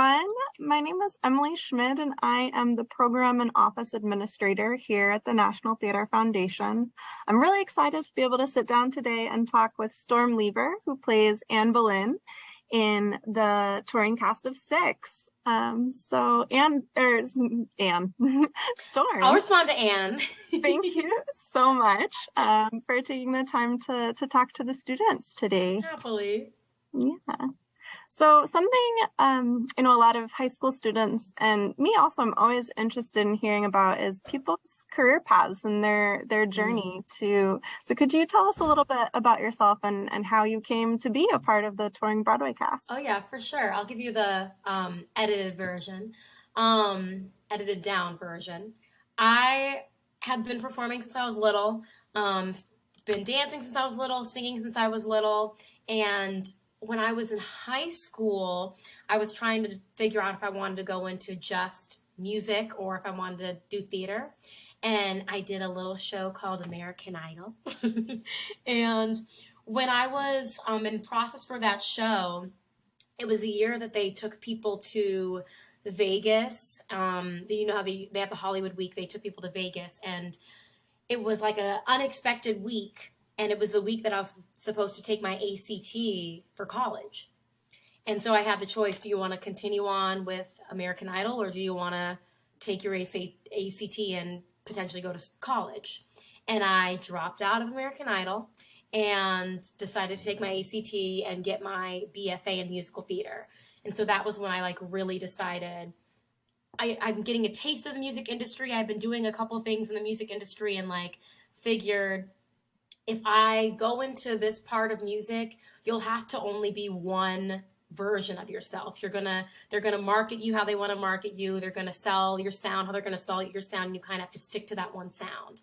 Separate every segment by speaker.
Speaker 1: everyone. My name is Emily Schmidt, and I am the Program and Office Administrator here at the National Theater Foundation. I'm really excited to be able to sit down today and talk with Storm Lever, who plays Anne Boleyn in the touring cast of Six. Anne, Storm,
Speaker 2: I'll respond to Anne.
Speaker 1: thank you so much for taking the time to talk to the students today.
Speaker 2: Happily.
Speaker 1: Yeah. So something, a lot of high school students and me also, I'm always interested in hearing about is people's career paths and their journey to, so could you tell us a little bit about yourself and how you came to be a part of the touring Broadway cast?
Speaker 2: Oh yeah, for sure. I'll give you the edited version, edited down version. I have been performing since I was little, been dancing since I was little, singing since I was little, and when I was in high school, I was trying to figure out if I wanted to go into just music or if I wanted to do theater. And I did a little show called American Idol. And when I was in process for that show, it was a year that they took people to Vegas. You know how they have the Hollywood week. They took people to Vegas, and it was like an unexpected week. And it was the week that I was supposed to take my ACT for college. And so I had the choice, do you want to continue on with American Idol or do you want to take your ACT and potentially go to college? And I dropped out of American Idol and decided to take my ACT and get my BFA in musical theater. And so that was when I really decided I'm getting a taste of the music industry. I've been doing a couple things in the music industry and figured, if I go into this part of music, you'll have to only be one version of yourself. They're gonna market you how they want to market you. They're gonna sell your sound how they're gonna sell your sound, and you kind of have to stick to that one sound.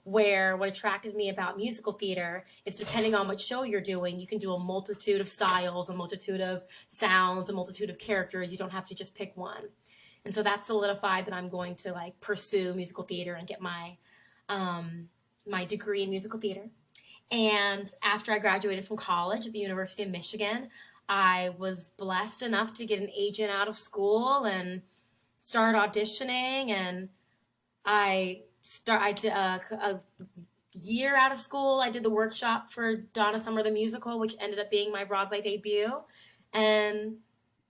Speaker 2: Where what attracted me about musical theater is depending on what show you're doing, you can do a multitude of styles, a multitude of sounds, a multitude of characters. You don't have to just pick one. And so that solidified that I'm going to pursue musical theater and get my my degree in musical theater. And after I graduated from college at the University of Michigan, I was blessed enough to get an agent out of school and start auditioning. And I did a year out of school. I did the workshop for Donna Summer the Musical, which ended up being my Broadway debut. And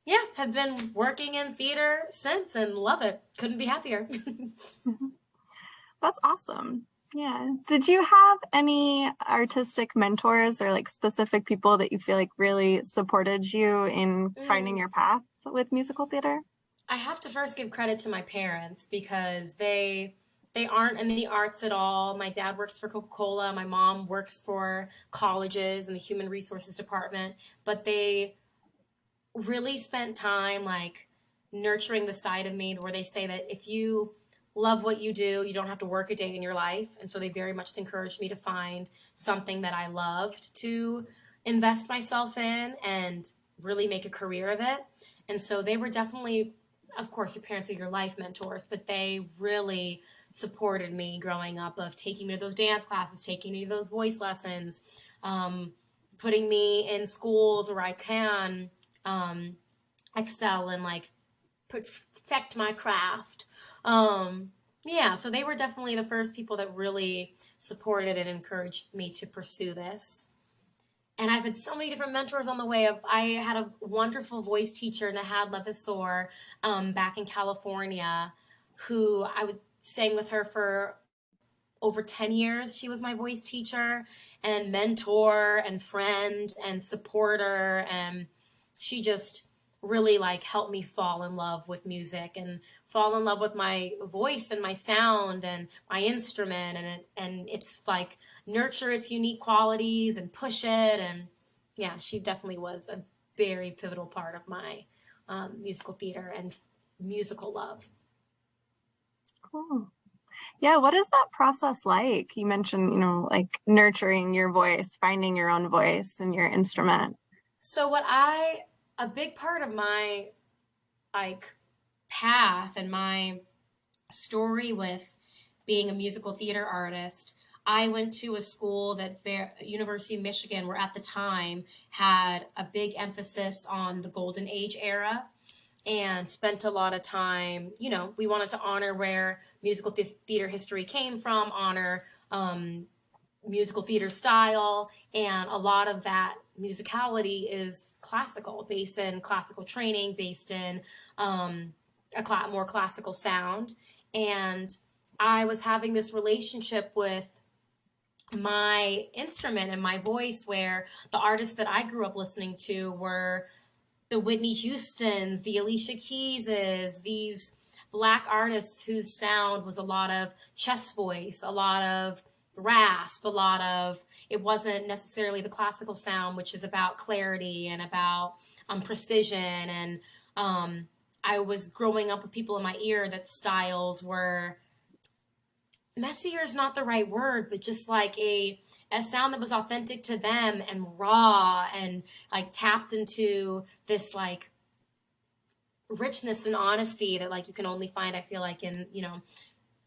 Speaker 2: yeah, have been working in theater since and love it. Couldn't be happier.
Speaker 1: That's awesome. Yeah. Did you have any artistic mentors or specific people that you feel really supported you in finding your path with musical theater?
Speaker 2: I have to first give credit to my parents because they aren't in the arts at all. My dad works for Coca-Cola. My mom works for colleges in the human resources department, but they really spent time nurturing the side of me where they say that if you love what you do, you don't have to work a day in your life. And so they very much encouraged me to find something that I loved to invest myself in and really make a career of it. And so they were definitely, of course, your parents are your life mentors, but they really supported me growing up of taking me to those dance classes, taking me to those voice lessons, putting me in schools where I can excel and perfect my craft. So they were definitely the first people that really supported and encouraged me to pursue this. And I've had so many different mentors on the way. I had a wonderful voice teacher, Nahad Levasseur, back in California, who I would sang with her for over 10 years. She was my voice teacher and mentor and friend and supporter. And she just really helped me fall in love with music and fall in love with my voice and my sound and my instrument, and it's nurture its unique qualities and push it. And yeah, she definitely was a very pivotal part of my musical theater and musical love.
Speaker 1: Cool. Yeah, what is that process like? You mentioned, nurturing your voice, finding your own voice and your instrument.
Speaker 2: So a big part of my path and my story with being a musical theater artist, I went to a school that University of Michigan, where at the time had a big emphasis on the Golden Age era. and spent a lot of time, we wanted to honor where musical theater history came from, honor musical theater style, and a lot of that musicality is classical, based in classical training, based in more classical sound. And I was having this relationship with my instrument and my voice where the artists that I grew up listening to were the Whitney Houstons, the Alicia Keyses, these Black artists whose sound was a lot of chest voice, a lot of rasp, it wasn't necessarily the classical sound, which is about clarity and about precision. And I was growing up with people in my ear that styles were, messier is not the right word, but just like a sound that was authentic to them and raw and like tapped into this like richness and honesty that like you can only find, I feel like, in,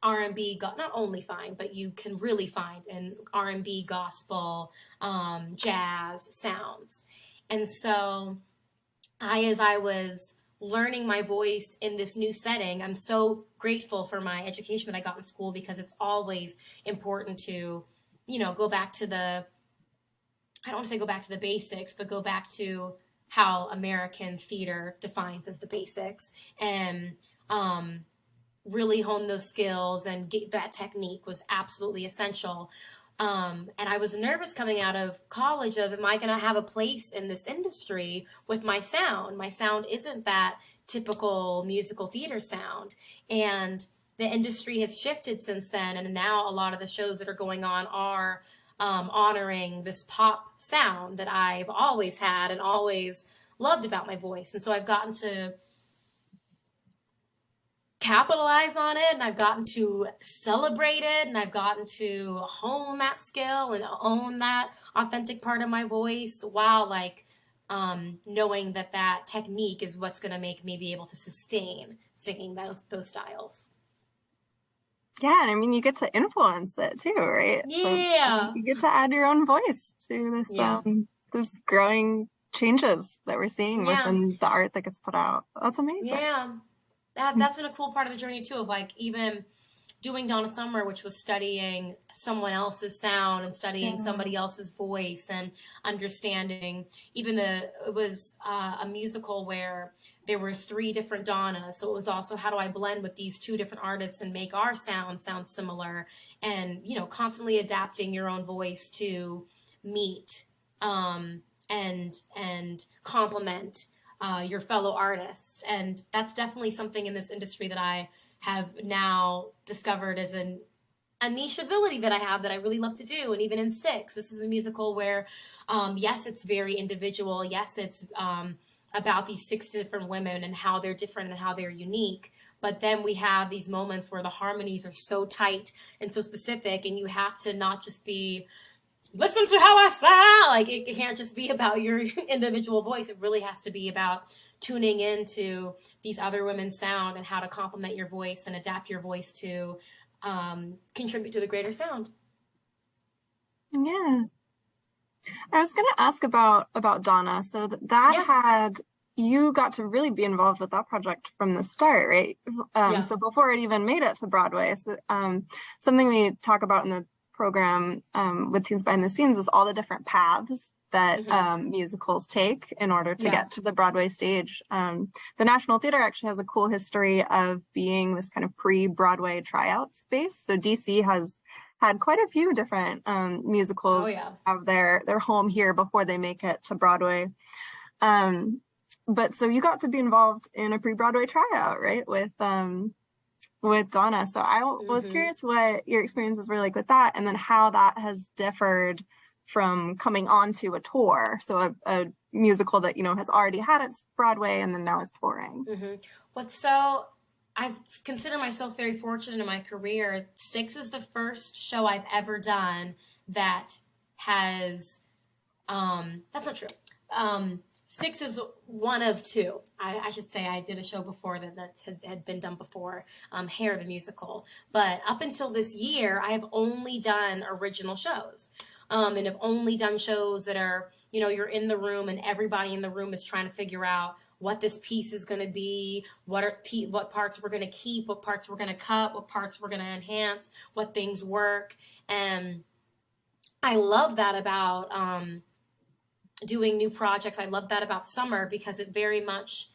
Speaker 2: R&B, not only find, but you can really find in R&B, gospel, jazz sounds. And so as I was learning my voice in this new setting, I'm so grateful for my education that I got in school, because it's always important to, go back to I don't want to say go back to the basics, but go back to how American theater defines as the basics, and really hone those skills and get that technique was absolutely essential. And I was nervous coming out of college of, am I going to have a place in this industry with my sound? My sound isn't that typical musical theater sound. And the industry has shifted since then. And now a lot of the shows that are going on are honoring this pop sound that I've always had and always loved about my voice. And so I've gotten to capitalize on it, and I've gotten to celebrate it, and I've gotten to hone that skill and own that authentic part of my voice, while knowing that technique is what's going to make me be able to sustain singing those styles.
Speaker 1: Yeah, and I mean, you get to influence it too, right?
Speaker 2: Yeah.
Speaker 1: So you get to add your own voice to this this growing changes that we're seeing within the art that gets put out. That's amazing.
Speaker 2: Yeah. That's been a cool part of the journey too, of like even doing Donna Summer, which was studying someone else's sound and studying somebody else's voice and understanding. It was a musical where there were 3 different Donnas, so it was also, how do I blend with these 2 different artists and make our sound similar, and constantly adapting your own voice to meet and complement your fellow artists. And that's definitely something in this industry that I have now discovered as a niche ability that I have, that I really love to do. And even in Six, this is a musical where, yes, it's very individual. Yes, it's about these 6 different women and how they're different and how they're unique. But then we have these moments where the harmonies are so tight and so specific, and you have to not just be, listen to how I sound. Like, it can't just be about your individual voice. It really has to be about tuning into these other women's sound and how to complement your voice and adapt your voice to contribute to the greater sound.
Speaker 1: Yeah. I was going to ask about Donna. So you got to really be involved with that project from the start, right? So before it even made it to Broadway. So, something we talk about in the program with Teens Behind the Scenes is all the different paths that musicals take in order to get to the Broadway stage. The National Theater actually has a cool history of being this kind of pre-Broadway tryout space. So DC has had quite a few different musicals have their home here before they make it to Broadway. But so you got to be involved in a pre-Broadway tryout, right? With Donna. So I was curious what your experiences were like with that, and then how that has differed from coming onto a tour. So a musical that, has already had its Broadway and then now is touring.
Speaker 2: I consider myself very fortunate in my career. Six is the first show I've ever done that has, that's not true. Six is one of 2. I should say I did a show before that had been done before, Hair the Musical. But up until this year, I have only done original shows. And have only done shows that are, you're in the room and everybody in the room is trying to figure out what this piece is going to be, what parts we're going to keep, what parts we're going to cut, what parts we're going to enhance, what things work. And I love that about doing new projects. I love that about summer, because it very much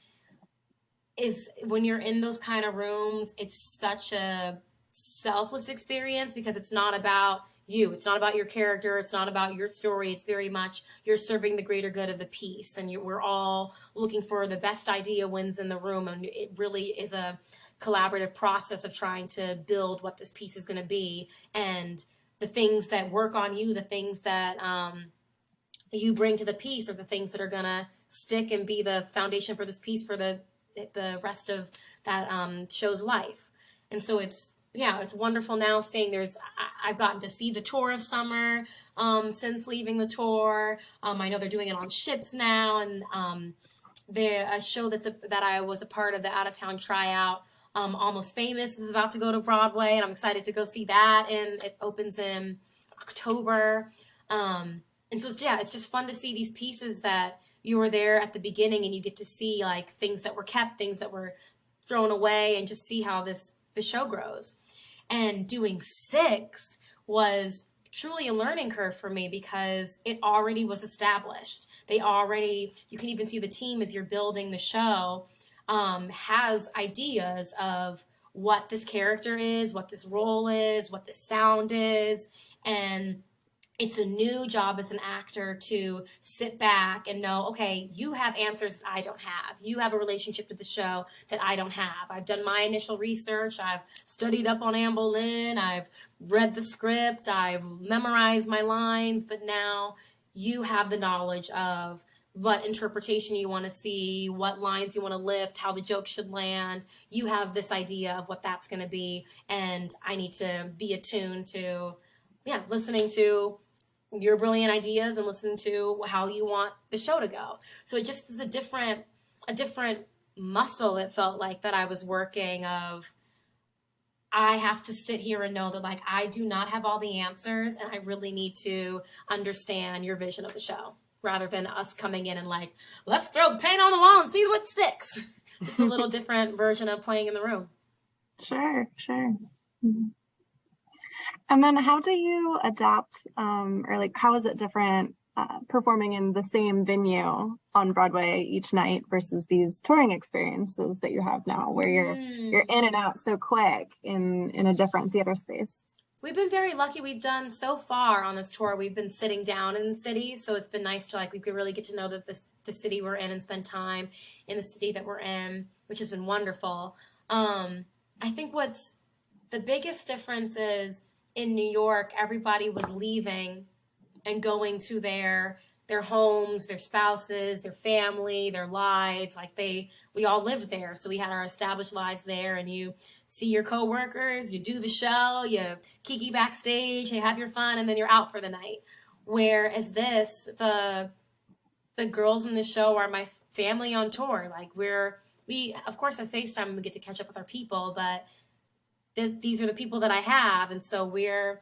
Speaker 2: is, when you're in those kind of rooms, it's such a selfless experience, because it's not about you. It's not about your character. It's not about your story. It's very much you're serving the greater good of the piece. And we're all looking for the best idea wins in the room. And it really is a collaborative process of trying to build what this piece is going to be. And the things that work on you, the things that you bring to the piece, are the things that are going to stick and be the foundation for this piece for the rest of that show's life. And so it's wonderful now seeing I've gotten to see the tour of summer since leaving the tour. I know they're doing it on ships now, and a show that I was a part of, the out of town tryout, Almost Famous, is about to go to Broadway, and I'm excited to go see that, and it opens in October. And so it's just fun to see these pieces that you were there at the beginning, and you get to see like things that were kept, things that were thrown away, and just see how the show grows. And doing 6 was truly a learning curve for me, because it already was established. You can even see the team, as you're building the show, has ideas of what this character is, what this role is, what this sound is. And it's a new job as an actor to sit back and know, okay, you have answers that I don't have. You have a relationship to the show that I don't have. I've done my initial research. I've studied up on Anne Boleyn. I've read the script. I've memorized my lines. But now you have the knowledge of what interpretation you want to see, what lines you want to lift, how the joke should land. You have this idea of what that's going to be. And I need to be attuned to, listening to your brilliant ideas and listen to how you want the show to go. So it just is a different muscle, it felt like, that I was working of. I have to sit here and know that, like, I do not have all the answers, and I really need to understand your vision of the show, rather than us coming in and like, let's throw paint on the wall and see what sticks. Just a little different version of playing in the room.
Speaker 1: Sure. Mm-hmm. And then how do you adapt, or like, how is it different performing in the same venue on Broadway each night versus these touring experiences that you have now, where you're in and out so quick in a different theater space?
Speaker 2: We've been very lucky. We've done so far on this tour, we've been sitting down in the city. So it's been nice to, we could really get to know that the city we're in and spend time in the city that we're in, which has been wonderful. I think what's the biggest difference is, in New York, everybody was leaving and going to their homes, their spouses, their family, their lives. We all lived there. So we had our established lives there, and you see your coworkers, you do the show, you kiki backstage, you have your fun, and then you're out for the night. Whereas the girls in the show are my family on tour. We of course have FaceTime and we get to catch up with our people, but these are the people that I have. And so we're,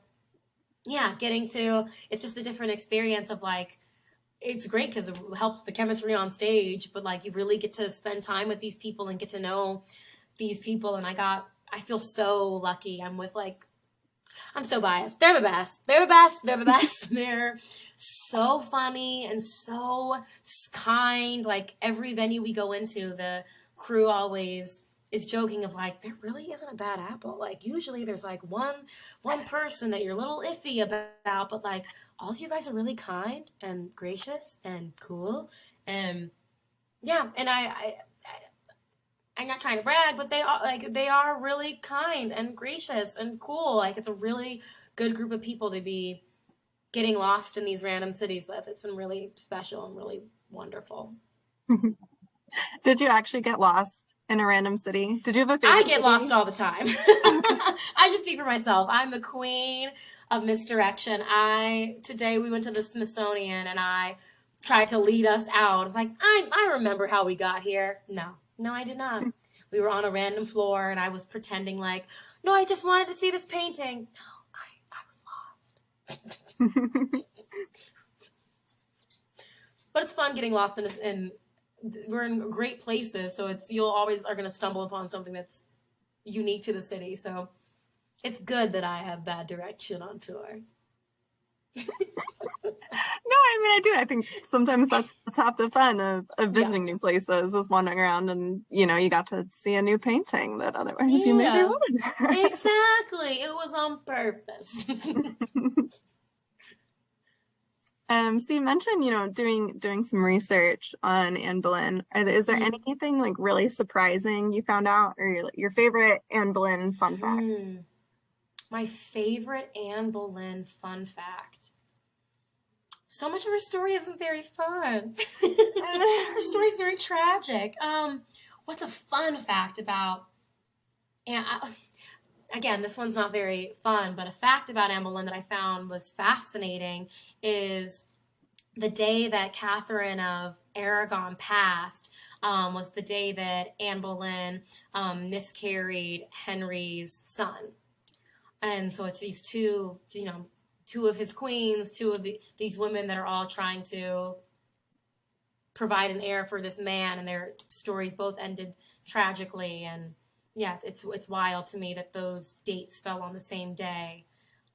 Speaker 2: it's just a different experience of it's great because it helps the chemistry on stage, but you really get to spend time with these people and get to know these people. And I feel so lucky. I'm so biased. They're the best. They're the best. They're the best. They're so funny and so kind. Every venue we go into, the crew always is joking of there really isn't a bad apple. Usually there's one person that you're a little iffy about, but all of you guys are really kind and gracious and cool. And and I'm not trying to brag, but they are really kind and gracious and cool. It's a really good group of people to be getting lost in these random cities with. It's been really special and really wonderful.
Speaker 1: Did you actually get lost in a random city? Did you have a favorite
Speaker 2: I get
Speaker 1: city?
Speaker 2: lost all the time. I just speak for myself. I'm the queen of misdirection. Today we went to the Smithsonian and I tried to lead us out. I was I remember how we got here. No, I did not. We were on a random floor and I was pretending no, I just wanted to see this painting. No, I was lost. But it's fun getting lost in we're in great places, so you'll always are going to stumble upon something that's unique to the city. So it's good that I have bad direction on tour.
Speaker 1: No, I mean I do. I think sometimes that's half the fun of
Speaker 2: Yeah.
Speaker 1: visiting new places is wandering around and you got to see a new painting that otherwise you maybe
Speaker 2: Yeah.
Speaker 1: wouldn't.
Speaker 2: Exactly. It was on purpose.
Speaker 1: So you mentioned, doing some research on Anne Boleyn. Is there
Speaker 2: Mhm.
Speaker 1: anything like really surprising you found out, or your favorite Anne Boleyn fun fact?
Speaker 2: My favorite Anne Boleyn fun fact. So much of her story isn't very fun. Her story's very tragic. What's a fun fact about Anne? Again, this one's not very fun, but a fact about Anne Boleyn that I found was fascinating is the day that Catherine of Aragon passed was the day that Anne Boleyn miscarried Henry's son. And so it's these two of his queens, these women that are all trying to provide an heir for this man, and their stories both ended tragically. And yeah, it's wild to me that those dates fell on the same day.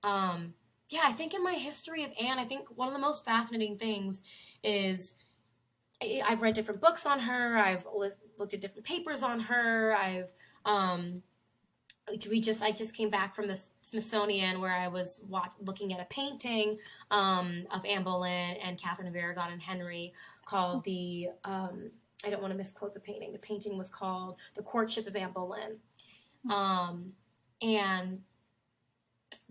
Speaker 2: Yeah, I think in my history of Anne, I think one of the most fascinating things is I've read different books on her. I've looked at different papers on her. I just came back from the Smithsonian where I was looking at a painting of Anne Boleyn and Catherine of Aragon and Henry called I don't want to misquote the painting. The painting was called The Courtship of Anne Boleyn. And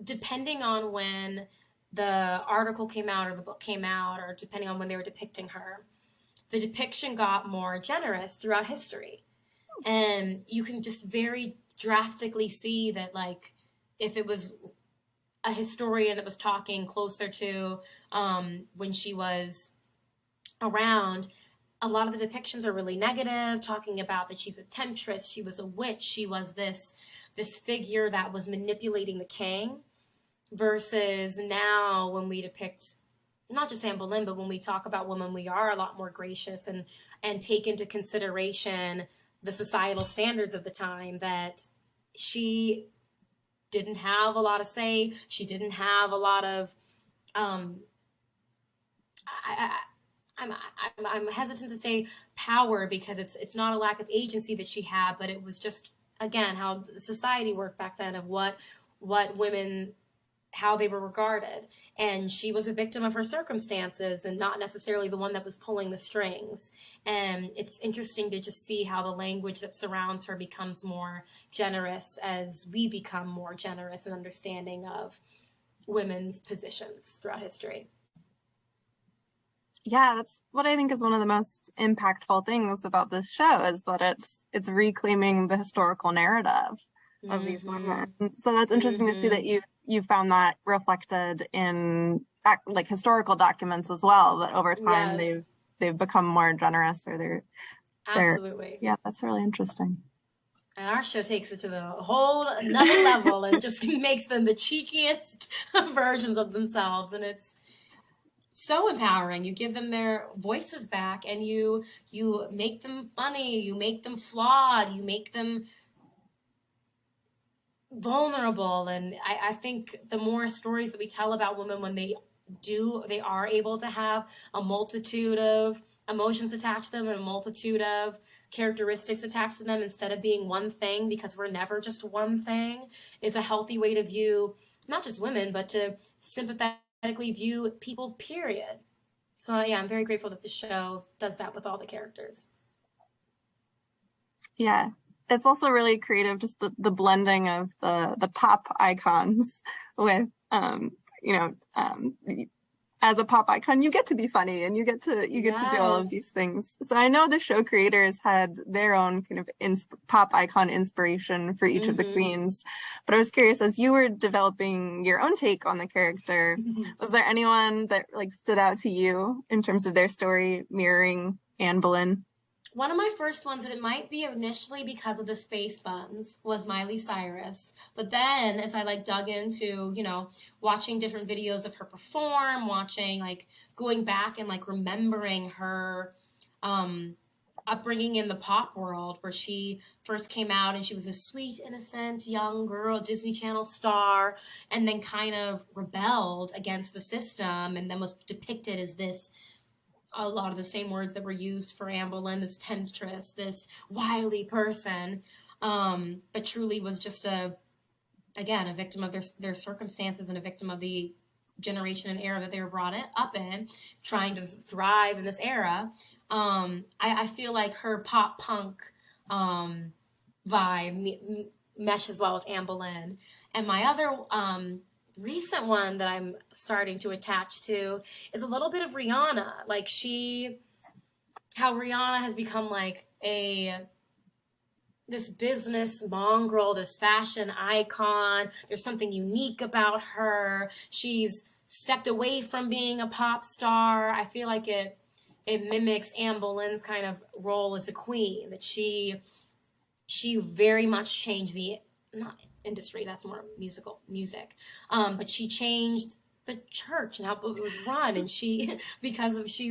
Speaker 2: depending on when the article came out or the book came out, or depending on when they were depicting her, the depiction got more generous throughout history. And you can just very drastically see that, like, if it was a historian that was talking closer to when she was around, a lot of the depictions are really negative, talking about that she's a temptress, she was a witch, she was this figure that was manipulating the king, versus now when we depict not just Anne Boleyn, but when we talk about women, we are a lot more gracious and take into consideration the societal standards of the time, that she didn't have a lot of say. She didn't have a lot of I'm hesitant to say power, because it's not a lack of agency that she had, but it was just, again, how society worked back then, of what women, how they were regarded. And she was a victim of her circumstances and not necessarily the one that was pulling the strings. And it's interesting to just see how the language that surrounds her becomes more generous as we become more generous and understanding of women's positions throughout history.
Speaker 1: Yeah, that's what I think is one of the most impactful things about this show, is that it's reclaiming the historical narrative of these women. So that's interesting to see that you found that reflected in like historical documents as well, that over time they've become more generous, or they're
Speaker 2: absolutely.
Speaker 1: Yeah, that's really interesting.
Speaker 2: And our show takes it to the whole another level and just makes them the cheekiest versions of themselves. And it's so empowering. You give them their voices back, and you make them funny, you make them flawed, you make them vulnerable. And I think the more stories that we tell about women when they are able to have a multitude of emotions attached to them and a multitude of characteristics attached to them instead of being one thing, because we're never just one thing, is a healthy way to view not just women, but to sympathetically view people, period. So yeah, I'm very grateful that the show does that with all the characters.
Speaker 1: Yeah, it's also really creative, just the blending of the pop icons with as a pop icon, you get to be funny and you get to do all of these things. So I know the show creators had their own kind of pop icon inspiration for each of the queens, but I was curious, as you were developing your own take on the character, was there anyone that like stood out to you in terms of their story mirroring Anne Boleyn?
Speaker 2: One of my first ones, and it might be initially because of the space buns, was Miley Cyrus. But then as I dug into, watching different videos of her perform, going back and remembering her upbringing in the pop world, where she first came out and she was a sweet, innocent young girl, Disney Channel star, and then kind of rebelled against the system, and then was depicted as this, a lot of the same words that were used for Anne Boleyn, this temptress, this wily person, but truly was just again, a victim of their circumstances and a victim of the generation and era that they were brought up in, trying to thrive in this era. I feel like her pop punk vibe meshes well with Anne Boleyn. And my other recent one that I'm starting to attach to is a little bit of Rihanna. Like how Rihanna has become like this business mongrel, this fashion icon. There's something unique about her. She's stepped away from being a pop star. I feel like it mimics Anne Boleyn's kind of role as a queen, that she very much changed the, not industry, that's more music, but she changed the church and how it was run. And she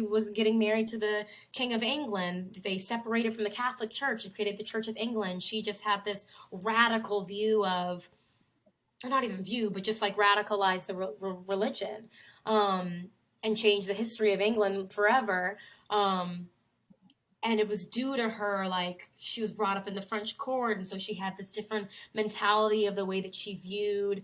Speaker 2: was getting married to the King of England, they separated from the Catholic Church and created the Church of England. She just had this radical view of, or not even view, but just like radicalized the religion, and changed the history of England forever. And it was due to her, like, she was brought up in the French court, and so she had this different mentality of the way that she viewed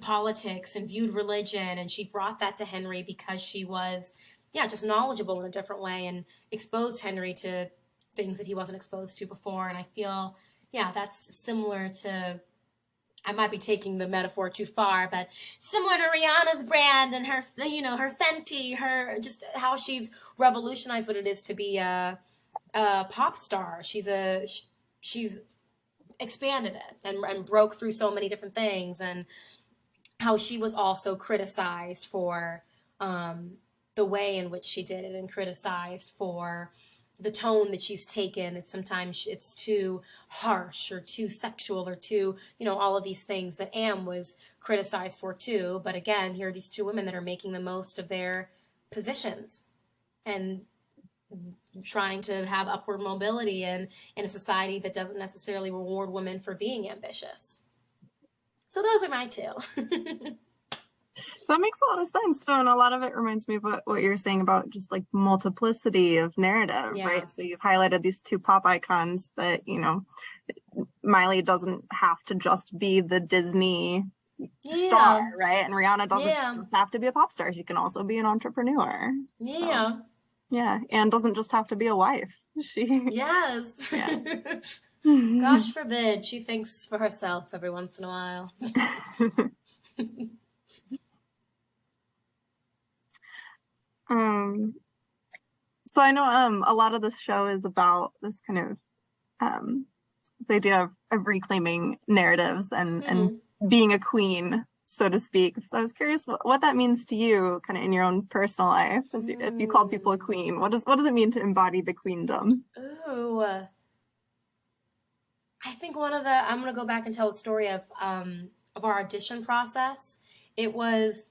Speaker 2: politics and viewed religion, and she brought that to Henry because she was, just knowledgeable in a different way, and exposed Henry to things that he wasn't exposed to before. And I feel, that's similar to, I might be taking the metaphor too far, but similar to Rihanna's brand and her, her Fenty, her, just how she's revolutionized what it is to be a pop star. She's expanded it and broke through so many different things, and how she was also criticized for the way in which she did it, and criticized for the tone that she's taken. Sometimes it's too harsh or too sexual or too, all of these things that Anne was criticized for too. But again, here are these two women that are making the most of their positions and trying to have upward mobility in a society that doesn't necessarily reward women for being ambitious. So those are my two.
Speaker 1: That makes a lot of sense. So, and a lot of it reminds me of what you were saying about just like multiplicity of narrative, right? So you've highlighted these two pop icons that, Miley doesn't have to just be the Disney star, right? And Rihanna doesn't just have to be a pop star. She can also be an entrepreneur.
Speaker 2: Yeah.
Speaker 1: So, and doesn't just have to be a wife.
Speaker 2: Yes. Gosh forbid she thinks for herself every once in a while.
Speaker 1: So I know a lot of this show is about this kind of the idea of reclaiming narratives and being a queen, so to speak. So I was curious what that means to you, kind of in your own personal life. If you called people a queen, what does it mean to embody the queendom?
Speaker 2: Ooh, I think I'm gonna go back and tell the story of our audition process. It was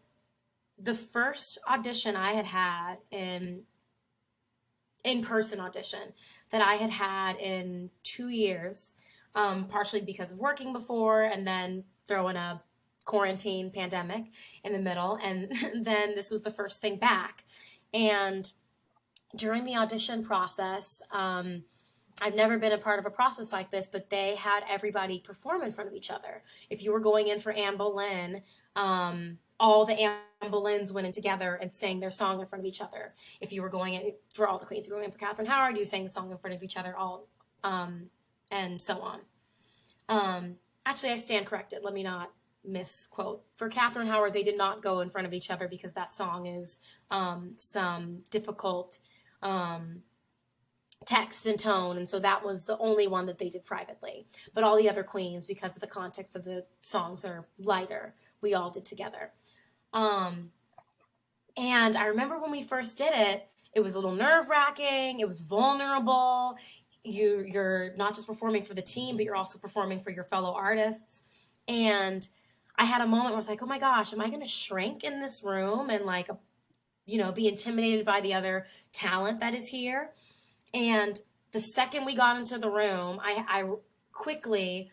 Speaker 2: the first audition I had in-person audition that I had in 2 years, partially because of working before and then throw in a quarantine pandemic in the middle. And then this was the first thing back. And during the audition process, I've never been a part of a process like this, but they had everybody perform in front of each other. If you were going in for Anne Boleyn, all the Anne Boleyns went in together and sang their song in front of each other. If you were going in for all the queens, you were going in for Catherine Howard, you sang the song in front of each other, and so on. Actually, I stand corrected. Let me not misquote. For Catherine Howard, they did not go in front of each other because that song is some difficult text and tone, and so that was the only one that they did privately. But all the other queens, because of the context of the songs are lighter, we all did together. And I remember when we first did it, it was a little nerve-wracking, it was vulnerable. You're not just performing for the team, but you're also performing for your fellow artists. And I had a moment where I was like, oh my gosh, am I going to shrink in this room and be intimidated by the other talent that is here? And the second we got into the room, I quickly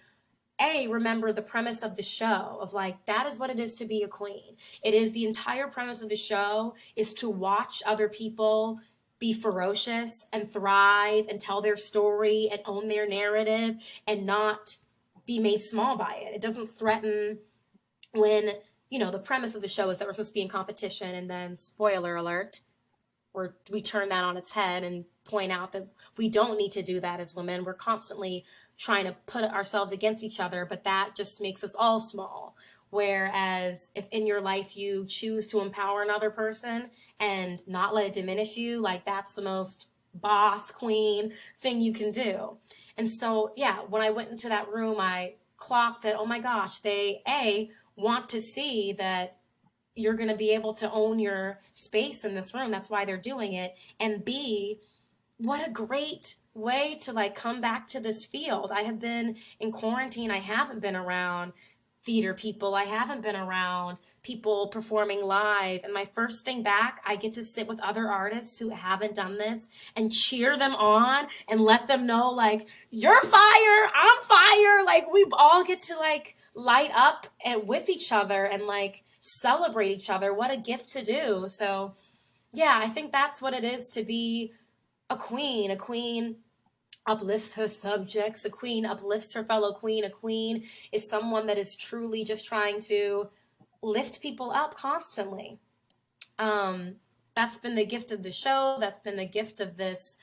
Speaker 2: remember the premise of the show of like, that is what it is to be a queen. It is the entire premise of the show is to watch other people be ferocious and thrive and tell their story and own their narrative and not be made small by it. It doesn't threaten when, the premise of the show is that we're supposed to be in competition, and then spoiler alert, or we turn that on its head and point out that we don't need to do that as women. We're constantly trying to put ourselves against each other, but that just makes us all small. Whereas if in your life you choose to empower another person and not let it diminish you, like that's the most boss queen thing you can do. And so, yeah, when I went into that room, I clocked that, oh my gosh, they want to see that you're going to be able to own your space in this room. That's why they're doing it. And B, what a great way to like come back to this field. I have been in quarantine. I haven't been around theater people. I haven't been around people performing live. And my first thing back, I get to sit with other artists who haven't done this and cheer them on and let them know like, you're fire, I'm fire. Like we all get to like light up and with each other and like celebrate each other. What a gift to do. So yeah, I think that's what it is to be a queen. A queen uplifts her subjects. A queen uplifts her fellow queen. A queen is someone that is truly just trying to lift people up constantly. That's been the gift of the show. That's been the gift of this,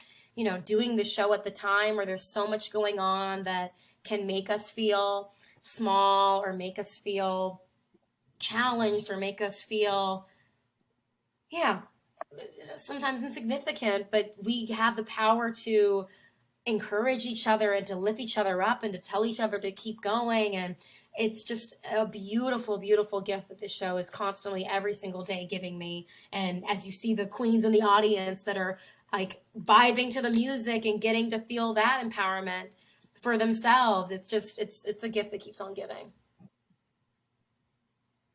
Speaker 2: doing the show at the time where there's so much going on that can make us feel small or make us feel challenged or make us feel, sometimes insignificant, but we have the power to encourage each other and to lift each other up and to tell each other to keep going. And it's just a beautiful, beautiful gift that this show is constantly every single day giving me. And as you see the queens in the audience that are like vibing to the music and getting to feel that empowerment for themselves, it's just, it's a gift that keeps on giving.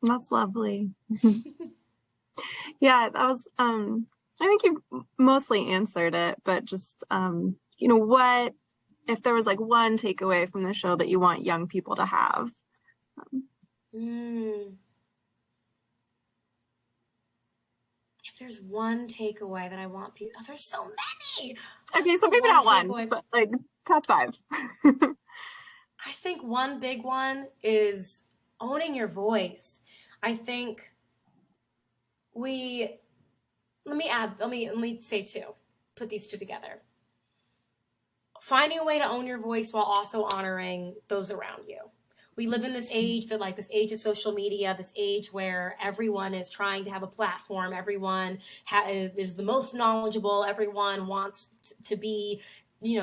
Speaker 1: That's lovely. Yeah, that was, I think you mostly answered it, but just, what, if there was like one takeaway from the show that you want young people to have?
Speaker 2: If there's one takeaway that I want people, there's so many.
Speaker 1: Okay, so maybe not one, but like top 5.
Speaker 2: I think one big one is owning your voice. I think let me say 2, put these 2 together. Finding a way to own your voice while also honoring those around you. We live in this age this age of social media, this age where everyone is trying to have a platform. Everyone is the most knowledgeable. Everyone wants to be,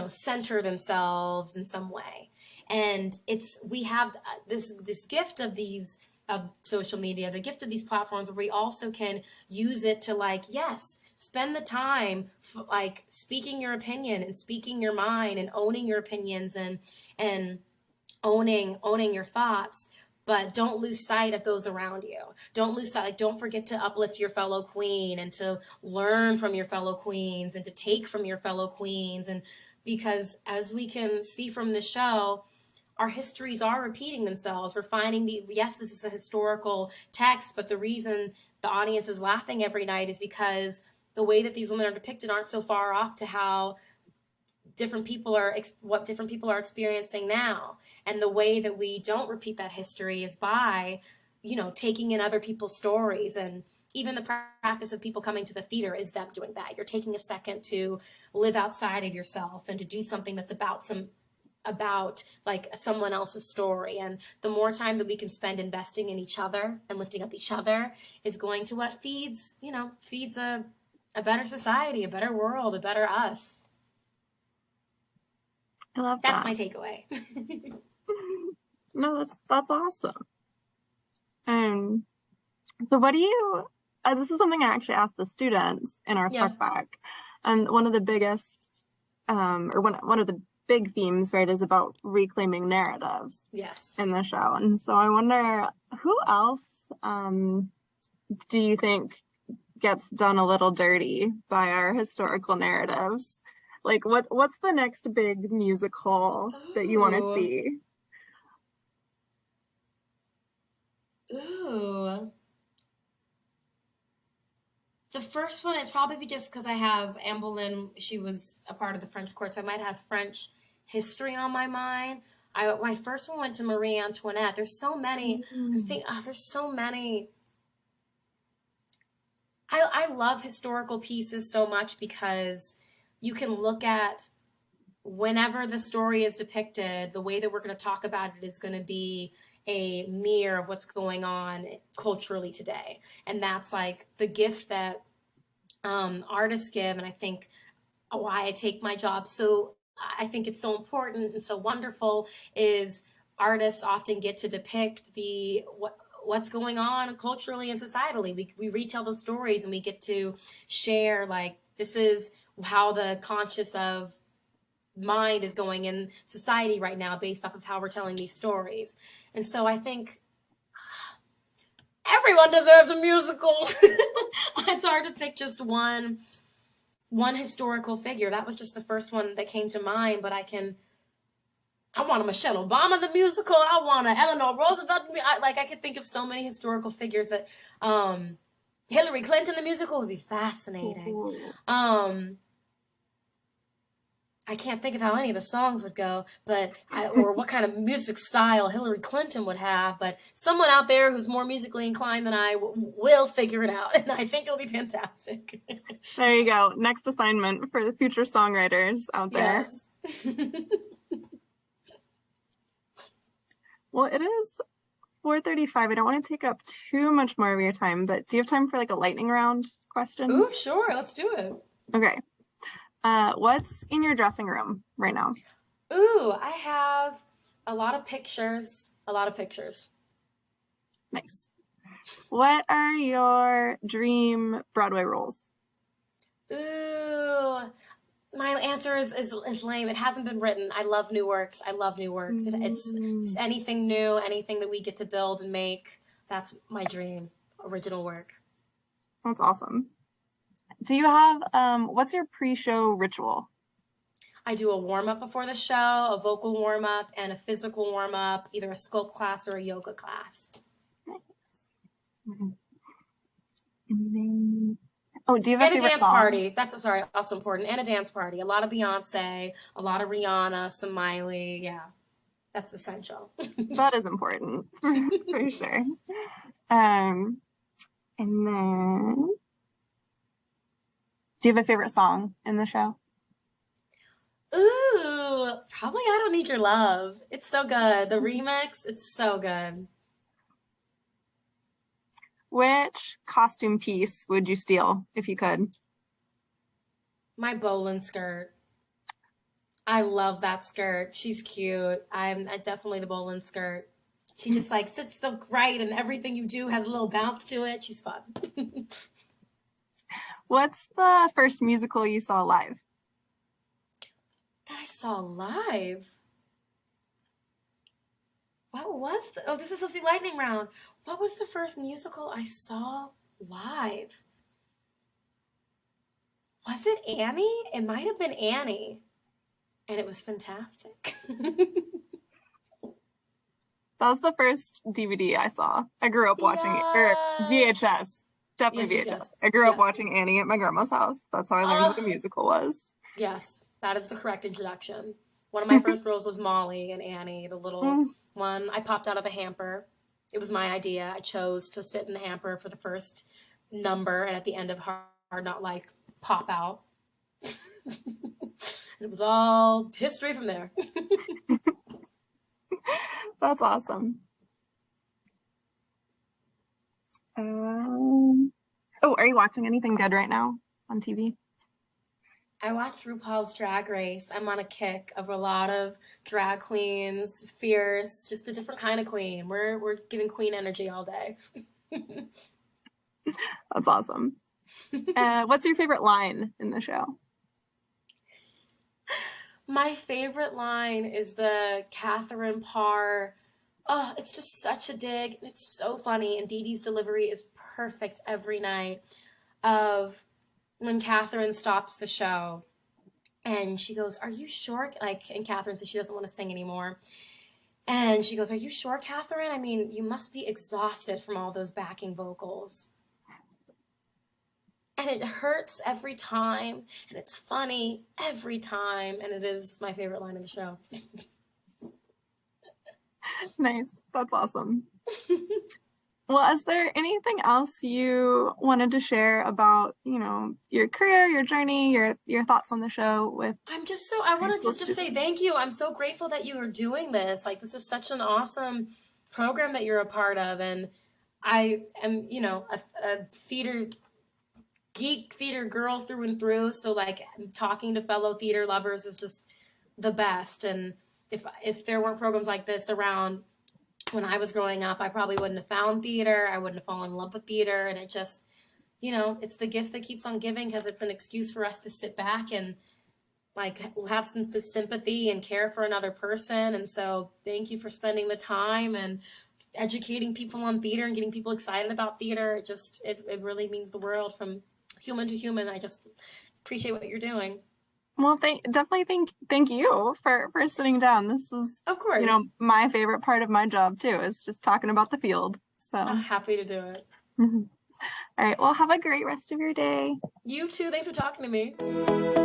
Speaker 2: center themselves in some way. And we have this gift of social media, the gift of these platforms where we also can use it to spend the time speaking your opinion and speaking your mind and owning your opinions and owning your thoughts, but don't lose sight of those around you. Don't lose sight. Don't forget to uplift your fellow queen and to learn from your fellow queens and to take from your fellow queens. And because as we can see from the show, our histories are repeating themselves. We're finding yes, this is a historical text, but the reason the audience is laughing every night is because the way that these women are depicted aren't so far off to how different people are experiencing now. And the way that we don't repeat that history is by, taking in other people's stories. And even the practice of people coming to the theater is them doing that. You're taking a second to live outside of yourself and to do something that's about someone else's story. And the more time that we can spend investing in each other and lifting up each other is going to what feeds a better society, a better world, a better us.
Speaker 1: I love that.
Speaker 2: That's my takeaway.
Speaker 1: No, that's awesome. So what do you, this is something I actually asked the students in our talk back. And one of the biggest, one of the big themes, right, is about reclaiming narratives.
Speaker 2: Yes.
Speaker 1: In the show. And so I wonder, who else do you think gets done a little dirty by our historical narratives? Like what's the next big musical that you want to
Speaker 2: Ooh.
Speaker 1: see?
Speaker 2: Ooh. The first one is probably just because I have Anne Boleyn. She was a part of the French court, so I might have French history on my mind. My first one went to Marie Antoinette. There's so many. There's so many. I love historical pieces so much because you can look at whenever the story is depicted, the way that we're going to talk about it is going to be a mirror of what's going on culturally today. And that's like the gift that artists give. And I think why I take my job I think it's so important and so wonderful is artists often get to depict what's going on culturally and societally. We retell the stories and we get to share like this is how the conscious of mind is going in society right now based off of how we're telling these stories. And so I think everyone deserves a musical. It's hard to pick just one historical figure. That was just the first one that came to mind, but I want a Michelle Obama the musical. I want a Eleanor Roosevelt. I could think of so many historical figures that Hillary Clinton the musical would be fascinating. I can't think of how any of the songs would go, or what kind of music style Hillary Clinton would have, but someone out there who's more musically inclined than I will figure it out, and I think it'll be fantastic.
Speaker 1: There you go. Next assignment for the future songwriters out there.
Speaker 2: Yes.
Speaker 1: Well, it is 4:35. I don't want to take up too much more of your time, but do you have time for like a lightning round questions?
Speaker 2: Ooh, sure. Let's do it.
Speaker 1: Okay. What's in your dressing room right now?
Speaker 2: Ooh, I have a lot of pictures.
Speaker 1: Nice. What are your dream Broadway roles?
Speaker 2: Ooh, my answer is lame. It hasn't been written. I love new works. It's anything new, anything that we get to build and make. That's my dream, original work.
Speaker 1: That's awesome. Do you have, what's your pre-show ritual?
Speaker 2: I do a warm-up before the show, a vocal warm-up, and a physical warm-up, either a sculpt class or a yoga class.
Speaker 1: Nice. Oh, do you have a favorite
Speaker 2: dance
Speaker 1: song?
Speaker 2: Party. That's also important. And a dance party. A lot of Beyonce, a lot of Rihanna, some Miley. Yeah, that's essential.
Speaker 1: That is important for sure. And then, do you have a favorite song in the show?
Speaker 2: Ooh, probably I Don't Need Your Love. It's so good. The remix, it's so good.
Speaker 1: Which costume piece would you steal if you could?
Speaker 2: My Boleyn skirt. I love that skirt. She's cute. I definitely the Boleyn skirt. She just like sits so right and everything you do has a little bounce to it. She's fun.
Speaker 1: What's the first musical you saw live?
Speaker 2: That I saw live? What was this is supposed to be lightning round. What was the first musical I saw live? Was it Annie? It might have been Annie. And it was fantastic.
Speaker 1: That was the first DVD I saw. I grew up watching it, or VHS. Definitely VHS.
Speaker 2: Yes.
Speaker 1: I grew up watching Annie at my grandma's house. That's how I learned what the musical was.
Speaker 2: Yes, that is the correct introduction. One of my first roles was Molly and Annie, the little one. I popped out of the hamper. It was my idea. I chose to sit in the hamper for the first number, and at the end of Hard Not Like, pop out. It was all history from there.
Speaker 1: That's awesome. Are you watching anything good right now on TV?
Speaker 2: I watch RuPaul's Drag Race. I'm on a kick of a lot of drag queens, fierce, just a different kind of queen. We're giving queen energy all day.
Speaker 1: That's awesome. What's your favorite line in the show?
Speaker 2: My favorite line is the Catherine Parr. Oh, it's just such a dig. It's so funny. And Dee Dee's delivery is perfect every night of when Catherine stops the show And she goes, "Are you sure?" Like, and Catherine says she doesn't want to sing anymore. And she goes, "Are you sure, Catherine? I mean, you must be exhausted from all those backing vocals." And it hurts every time, and it's funny every time, and it is my favorite line of the show.
Speaker 1: Nice. That's awesome. Well, is there anything else you wanted to share about, your career, your journey, your thoughts on the show with
Speaker 2: I wanted to just say thank you. I'm so grateful that you are doing this. Like, this is such an awesome program that you're a part of. And I am, a theater geek, theater girl through and through. So like, talking to fellow theater lovers is just the best. And if there weren't programs like this around when I was growing up, I probably wouldn't have found theater. I wouldn't have fallen in love with theater. And it just, it's the gift that keeps on giving, because it's an excuse for us to sit back and like have some sympathy and care for another person. And so thank you for spending the time and educating people on theater and getting people excited about theater. It really means the world from human to human. I just appreciate what you're doing.
Speaker 1: Well, definitely thank you for sitting down. This is,
Speaker 2: of course,
Speaker 1: my favorite part of my job too, is just talking about the field. So
Speaker 2: I'm happy to do it.
Speaker 1: All right. Well, have a great rest of your day.
Speaker 2: You too. Thanks for talking to me.